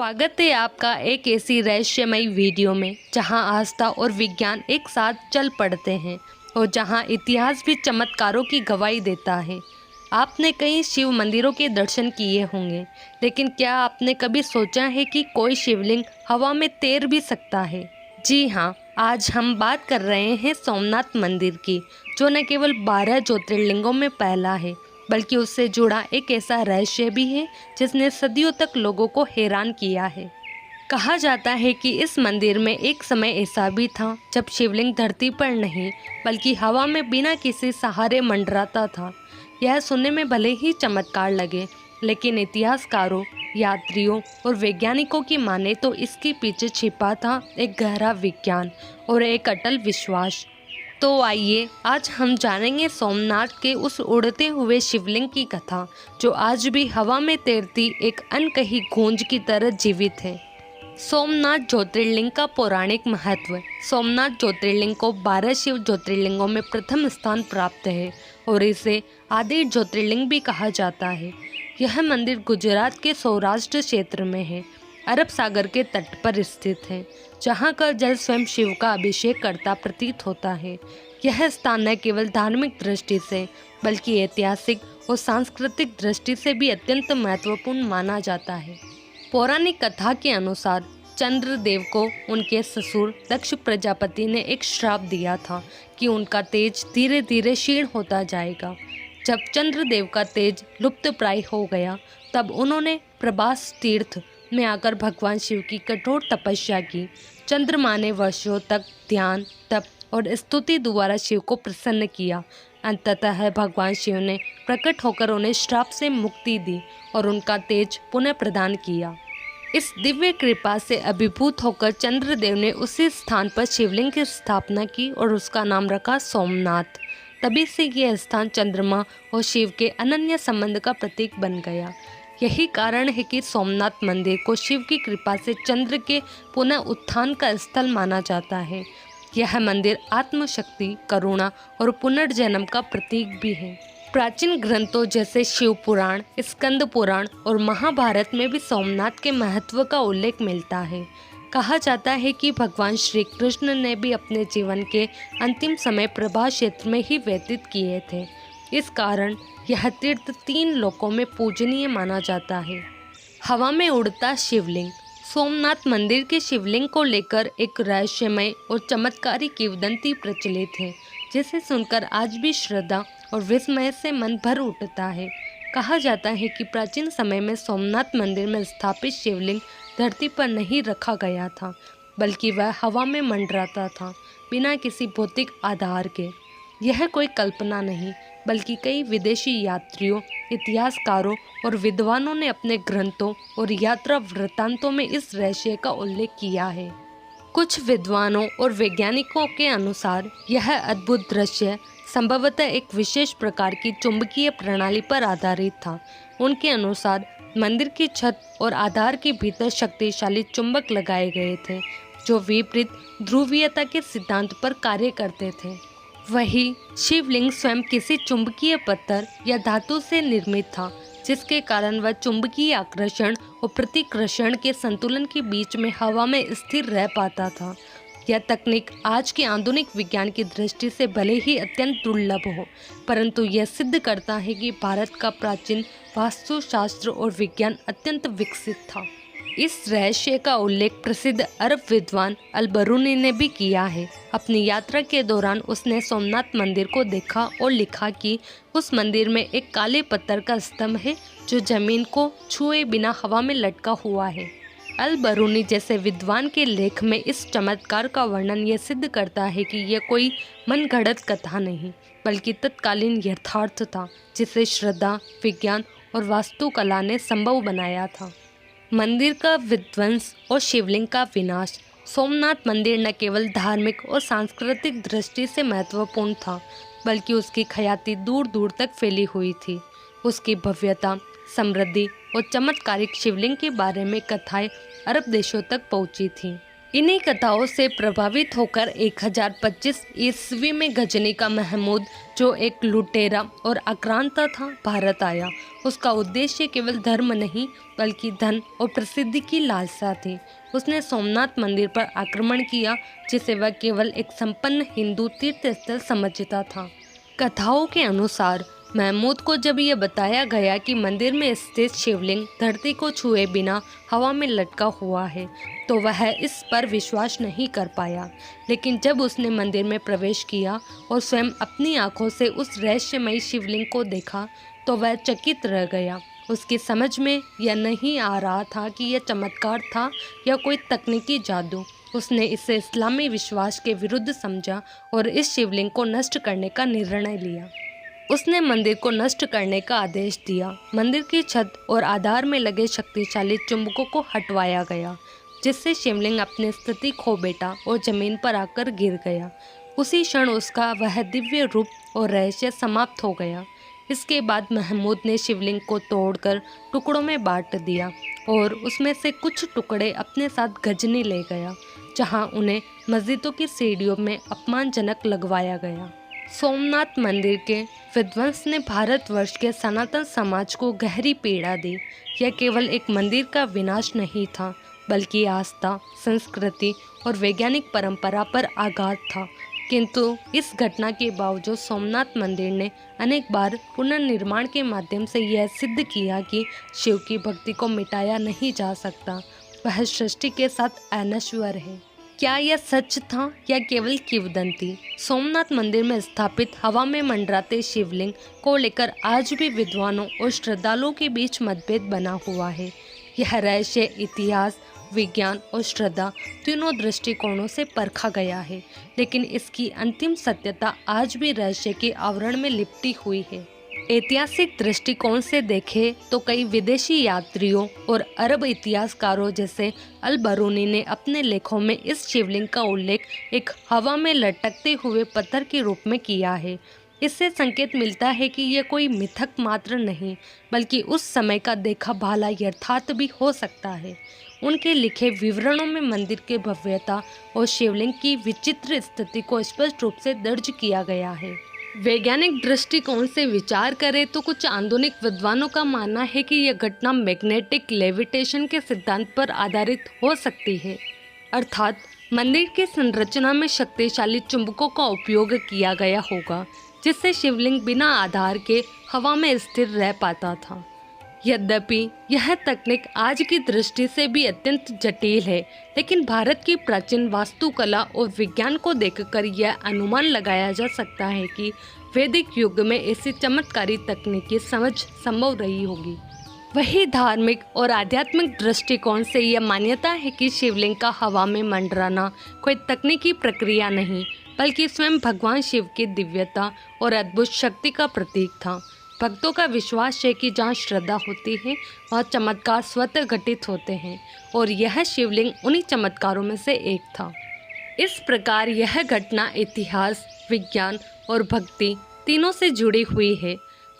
स्वागत है आपका एक ऐसी रहस्यमयी वीडियो में जहां आस्था और विज्ञान एक साथ चल पड़ते हैं और जहां इतिहास भी चमत्कारों की गवाही देता है। आपने कई शिव मंदिरों के दर्शन किए होंगे, लेकिन क्या आपने कभी सोचा है कि कोई शिवलिंग हवा में तैर भी सकता है? जी हाँ, आज हम बात कर रहे हैं सोमनाथ मंदिर की, जो न केवल 12 ज्योतिर्लिंगों में पहला है, बल्कि उससे जुड़ा एक ऐसा रहस्य भी है जिसने सदियों तक लोगों को हैरान किया है। कहा जाता है कि इस मंदिर में एक समय ऐसा भी था जब शिवलिंग धरती पर नहीं बल्कि हवा में बिना किसी सहारे मंडराता था। यह सुनने में भले ही चमत्कार लगे, लेकिन इतिहासकारों, यात्रियों और वैज्ञानिकों की माने तो इसके पीछे छिपा था एक गहरा विज्ञान और एक अटल विश्वास। तो आइए आज हम जानेंगे सोमनाथ के उस उड़ते हुए शिवलिंग की कथा, जो आज भी हवा में तैरती एक अनकही गूंज की तरह जीवित है। सोमनाथ ज्योतिर्लिंग का पौराणिक महत्व। सोमनाथ ज्योतिर्लिंग को 12 शिव ज्योतिर्लिंगों में प्रथम स्थान प्राप्त है और इसे आदि ज्योतिर्लिंग भी कहा जाता है। यह मंदिर गुजरात के सौराष्ट्र क्षेत्र में है, अरब सागर के तट पर स्थित है, जहाँ का जल स्वयं शिव का अभिषेक करता प्रतीत होता है। यह स्थान न केवल धार्मिक दृष्टि से बल्कि ऐतिहासिक और सांस्कृतिक दृष्टि से भी अत्यंत महत्वपूर्ण माना जाता है। पौराणिक कथा के अनुसार चंद्रदेव को उनके ससुर दक्ष प्रजापति ने एक श्राप दिया था कि उनका तेज धीरे धीरे क्षीण होता जाएगा। जब चंद्रदेव का तेज लुप्त प्राय हो गया, तब उन्होंने प्रभास तीर्थ में आकर भगवान शिव की कठोर तपस्या की। चंद्रमा ने वर्षों तक ध्यान, तप और स्तुति द्वारा शिव को प्रसन्न किया। अंततः भगवान शिव ने प्रकट होकर उन्हें श्राप से मुक्ति दी और उनका तेज पुनः प्रदान किया। इस दिव्य कृपा से अभिभूत होकर चंद्रदेव ने उसी स्थान पर शिवलिंग की स्थापना की और उसका नाम रखा सोमनाथ। तभी से यह स्थान चंद्रमा और शिव के अनन्य संबंध का प्रतीक बन गया। यही कारण है कि सोमनाथ मंदिर को शिव की कृपा से चंद्र के पुनः उत्थान का स्थल माना जाता है। यह मंदिर आत्मशक्ति, करुणा और पुनर्जन्म का प्रतीक भी है। प्राचीन ग्रंथों जैसे शिव पुराण, स्कंद पुराण और महाभारत में भी सोमनाथ के महत्व का उल्लेख मिलता है। कहा जाता है कि भगवान श्री कृष्ण ने भी अपने जीवन के अंतिम समय प्रभास क्षेत्र में ही व्यतीत किए थे। इस कारण यह तीर्थ 3 लोकों में पूजनीय माना जाता है। हवा में उड़ता शिवलिंग। सोमनाथ मंदिर के शिवलिंग को लेकर एक रहस्यमय और चमत्कारी किंवदंती प्रचलित है, जिसे सुनकर आज भी श्रद्धा और विस्मय से मन भर उठता है। कहा जाता है कि प्राचीन समय में सोमनाथ मंदिर में स्थापित शिवलिंग धरती पर नहीं रखा गया था, बल्कि वह हवा में मंडराता था, बिना किसी भौतिक आधार के। यह कोई कल्पना नहीं, बल्कि कई विदेशी यात्रियों, इतिहासकारों और विद्वानों ने अपने ग्रंथों और यात्रा वृत्तांतों में इस रहस्य का उल्लेख किया है। कुछ विद्वानों और वैज्ञानिकों के अनुसार यह अद्भुत दृश्य संभवतः एक विशेष प्रकार की चुंबकीय प्रणाली पर आधारित था। उनके अनुसार मंदिर की छत और आधार के भीतर शक्तिशाली चुंबक लगाए गए थे, जो विपरीत ध्रुवीयता के सिद्धांत पर कार्य करते थे। वही शिवलिंग स्वयं किसी चुंबकीय पत्थर या धातु से निर्मित था, जिसके कारण वह चुंबकीय आकर्षण और प्रतिकर्षण के संतुलन के बीच में हवा में स्थिर रह पाता था। यह तकनीक आज के आधुनिक विज्ञान की दृष्टि से भले ही अत्यंत दुर्लभ हो, परंतु यह सिद्ध करता है कि भारत का प्राचीन वास्तुशास्त्र और विज्ञान अत्यंत विकसित था। इस रहस्य का उल्लेख प्रसिद्ध अरब विद्वान अल-बरूनी ने भी किया है। अपनी यात्रा के दौरान उसने सोमनाथ मंदिर को देखा और लिखा कि उस मंदिर में एक काले पत्थर का स्तंभ है, जो जमीन को छुए बिना हवा में लटका हुआ है। अल-बरूनी जैसे विद्वान के लेख में इस चमत्कार का वर्णन यह सिद्ध करता है कि यह कोई मनगढ़ंत कथा नहीं, बल्कि तत्कालीन यथार्थ था, जिसे श्रद्धा, विज्ञान और वास्तुकला ने संभव बनाया था। मंदिर का विध्वंस और शिवलिंग का विनाश। सोमनाथ मंदिर न केवल धार्मिक और सांस्कृतिक दृष्टि से महत्वपूर्ण था, बल्कि उसकी ख्याति दूर दूर तक फैली हुई थी। उसकी भव्यता, समृद्धि और चमत्कारिक शिवलिंग के बारे में कथाएं अरब देशों तक पहुंची थीं। इन्हीं कथाओं से प्रभावित होकर 1025 ईस्वी में गजनी का महमूद, जो एक लुटेरा और आक्रांता था, भारत आया। उसका उद्देश्य केवल धर्म नहीं बल्कि धन और प्रसिद्धि की लालसा थी। उसने सोमनाथ मंदिर पर आक्रमण किया, जिसे वह केवल एक संपन्न हिंदू तीर्थस्थल समझता था। कथाओं के अनुसार महमूद को जब यह बताया गया कि मंदिर में स्थित शिवलिंग धरती को छुए बिना हवा में लटका हुआ है, तो वह इस पर विश्वास नहीं कर पाया। लेकिन जब उसने मंदिर में प्रवेश किया और स्वयं अपनी आंखों से उस रहस्यमयी शिवलिंग को देखा, तो वह चकित रह गया। उसकी समझ में यह नहीं आ रहा था कि यह चमत्कार था या कोई तकनीकी जादू। उसने इसे इस्लामी विश्वास के विरुद्ध समझा और इस शिवलिंग को नष्ट करने का निर्णय लिया। उसने मंदिर को नष्ट करने का आदेश दिया। मंदिर की छत और आधार में लगे शक्तिशाली चुंबकों को हटवाया गया, जिससे शिवलिंग अपनी स्थिति खो बैठा और जमीन पर आकर गिर गया। उसी क्षण उसका वह दिव्य रूप और रहस्य समाप्त हो गया। इसके बाद महमूद ने शिवलिंग को तोड़कर टुकड़ों में बांट दिया और उसमें से कुछ टुकड़े अपने साथ गजनी ले गया, जहां उन्हें मस्जिदों की सीढ़ियों में अपमानजनक लगवाया गया। सोमनाथ मंदिर के विध्वंस ने भारतवर्ष के सनातन समाज को गहरी पीड़ा दी। यह केवल एक मंदिर का विनाश नहीं था, बल्कि आस्था, संस्कृति और वैज्ञानिक परंपरा पर आघात था। किंतु इस घटना के बावजूद सोमनाथ मंदिर ने अनेक बार पुनर्निर्माण के माध्यम से यह सिद्ध किया कि शिव की भक्ति को मिटाया नहीं जा सकता। वह सृष्टि के साथ अनश्वर है। क्या यह सच था या केवल किंवदंती? सोमनाथ मंदिर में स्थापित हवा में मंडराते शिवलिंग को लेकर आज भी विद्वानों और श्रद्धालुओं के बीच मतभेद बना हुआ है। यह रहस्य इतिहास, विज्ञान और श्रद्धा तीनों दृष्टिकोणों से परखा गया है, लेकिन इसकी अंतिम सत्यता आज भी रहस्य के आवरण में लिपटी हुई है। ऐतिहासिक दृष्टिकोण से देखें तो कई विदेशी यात्रियों और अरब इतिहासकारों जैसे अल बरूनी ने अपने लेखों में इस शिवलिंग का उल्लेख एक हवा में लटकते हुए पत्थर के रूप में किया है। इससे संकेत मिलता है कि यह कोई मिथक मात्र नहीं, बल्कि उस समय का देखा भाला यथार्थ भी हो सकता है। उनके लिखे विवरणों में मंदिर की भव्यता और शिवलिंग की विचित्र स्थिति को स्पष्ट रूप से दर्ज किया गया है। वैज्ञानिक दृष्टिकोण से विचार करें तो कुछ आधुनिक विद्वानों का मानना है कि यह घटना मैग्नेटिक लेविटेशन के सिद्धांत पर आधारित हो सकती है, अर्थात मंदिर की संरचना में शक्तिशाली चुंबकों का उपयोग किया गया होगा, जिससे शिवलिंग बिना आधार के हवा में स्थिर रह पाता था। यद्यपि यह तकनीक आज की दृष्टि से भी अत्यंत जटिल है, लेकिन भारत की प्राचीन वास्तुकला और विज्ञान को देखकर यह अनुमान लगाया जा सकता है कि वैदिक युग में ऐसी चमत्कारी तकनीकी समझ संभव रही होगी। वही धार्मिक और आध्यात्मिक दृष्टिकोण से यह मान्यता है कि शिवलिंग का हवा में मंडराना कोई तकनीकी प्रक्रिया नहीं, बल्कि स्वयं भगवान शिव की दिव्यता और अद्भुत शक्ति का प्रतीक था। भक्तों का विश्वास है कि जहाँ श्रद्धा होती है वहाँ चमत्कार स्वतः घटित होते हैं, और यह शिवलिंग उन्हीं चमत्कारों में से एक था। इस प्रकार यह घटना इतिहास, विज्ञान और भक्ति तीनों से जुड़ी हुई है।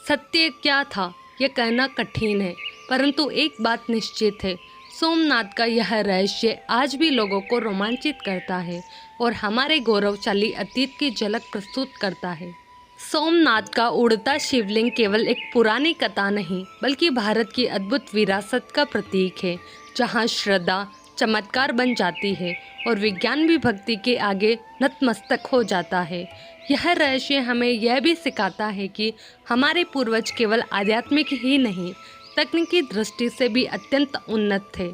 सत्य क्या था यह कहना कठिन है, परंतु एक बात निश्चित है, सोमनाथ का यह रहस्य आज भी लोगों को रोमांचित करता है और हमारे गौरवशाली अतीत की झलक प्रस्तुत करता है। सोमनाथ का उड़ता शिवलिंग केवल एक पुरानी कथा नहीं, बल्कि भारत की अद्भुत विरासत का प्रतीक है, जहां श्रद्धा चमत्कार बन जाती है और विज्ञान भी भक्ति के आगे नतमस्तक हो जाता है। यह रहस्य हमें यह भी सिखाता है कि हमारे पूर्वज केवल आध्यात्मिक ही नहीं, तकनीकी दृष्टि से भी अत्यंत उन्नत थे।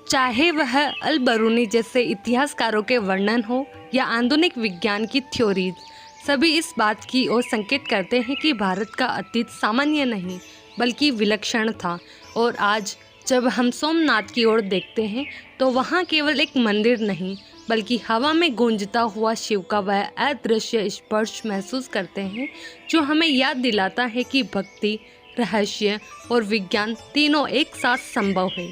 चाहे वह अल बरूनी जैसे इतिहासकारों के वर्णन हो या आधुनिक विज्ञान की थ्योरीज, सभी इस बात की ओर संकेत करते हैं कि भारत का अतीत सामान्य नहीं बल्कि विलक्षण था। और आज जब हम सोमनाथ की ओर देखते हैं तो वहाँ केवल एक मंदिर नहीं, बल्कि हवा में गूंजता हुआ शिव का वह अदृश्य स्पर्श महसूस करते हैं, जो हमें याद दिलाता है कि भक्ति, रहस्य और विज्ञान तीनों एक साथ संभव है।